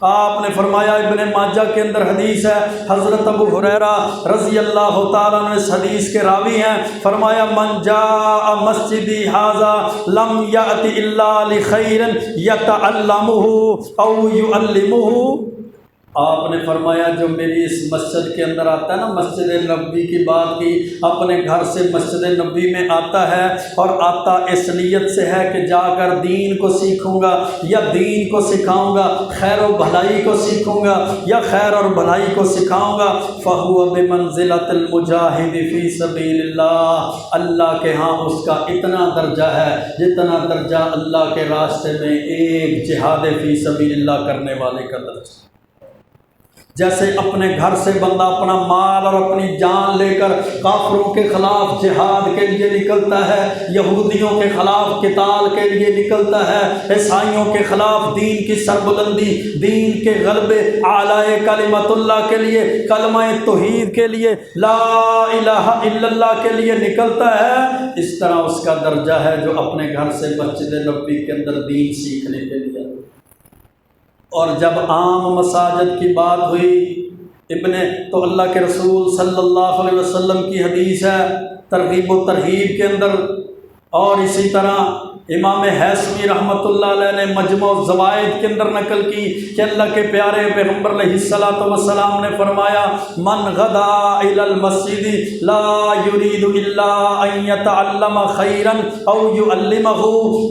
آپ نے فرمایا، ابن ماجہ کے اندر حدیث ہے، حضرت ابو ہریرہ رضی اللہ تعالیٰ عنہ اس حدیث کے راوی ہیں، فرمایا من جاء مسجدی ھذا لم یأت الا لخیر یتعلمہ او یعلمہ۔ آپ نے فرمایا جو میری اس مسجد کے اندر آتا ہے نا، مسجد نبوی کی بات کی، اپنے گھر سے مسجد نبوی میں آتا ہے اور آتا اس نیت سے ہے کہ جا کر دین کو سیکھوں گا یا دین کو سکھاؤں گا، خیر و بھلائی کو سیکھوں گا یا خیر اور بھلائی کو سکھاؤں گا، فَهُوَ بِمَنزِلَةِ الْمُجَاهِدِ فِي سَبِيلِ اللَّهِ، اللہ کے ہاں اس کا اتنا درجہ ہے جتنا درجہ اللہ کے راستے میں ایک جہاد فی سبیل اللہ کرنے والے کا درجہ۔ جیسے اپنے گھر سے بندہ اپنا مال اور اپنی جان لے کر کافروں کے خلاف جہاد کے لیے نکلتا ہے، یہودیوں کے خلاف قتال کے لیے نکلتا ہے، عیسائیوں کے خلاف دین کی سربلندی، دین کے غلبے، اعلی کلمت اللہ کے لیے، کلمہ توحید کے لیے، لا الہ الا اللہ کے لیے نکلتا ہے، اس طرح اس کا درجہ ہے جو اپنے گھر سے مسجد نبوی کے اندر دین سیکھنے کے لیے۔ اور جب عام مساجد کی بات ہوئی تو اللہ کے رسول صلی اللہ علیہ وسلم کی حدیث ہے ترغیب و ترہیب کے اندر، اور اسی طرح امام حیثمی رحمۃ اللہ علیہ نے مجموع الزوائد کے اندر نقل کی کہ اللہ کے پیارے پیغمبر علیہ الصلوۃ والسلام نے فرمایا من غدا الی المسجد لا یرید الا ان یتعلم خیرا او یعلمہ،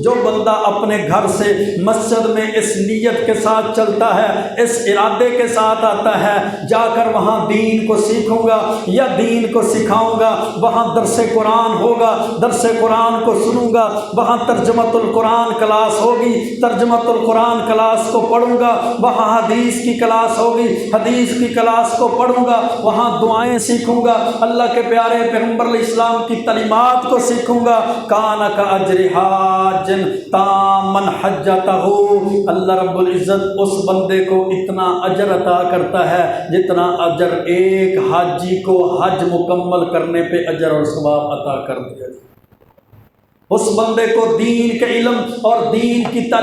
جو بندہ اپنے گھر سے مسجد میں اس نیت کے ساتھ چلتا ہے، اس ارادے کے ساتھ آتا ہے جا کر وہاں دین کو سیکھوں گا یا دین کو سکھاؤں گا، وہاں درس قرآن ہوگا، درس قرآن کو سنوں گا، وہاں ترجمۃ القرآن کلاس ہوگی، ترجمۃ القرآن کلاس کو پڑھوں گا، وہاں حدیث کی کلاس ہوگی، حدیث کی کلاس کو پڑھوں گا، وہاں دعائیں سیکھوں گا، اللہ کے پیارے پیغمبر علیہ السلام کی تعلیمات کو سیکھوں گا، کان کاجر حاج تامن حجتہ، اللہ رب العزت اس بندے کو اتنا اجر عطا کرتا ہے جتنا اجر ایک حاجی کو حج مکمل کرنے پہ اجر اور ثواب عطا کر دیا۔ اس بندے کو دین کے علم اور دین کی تعلیم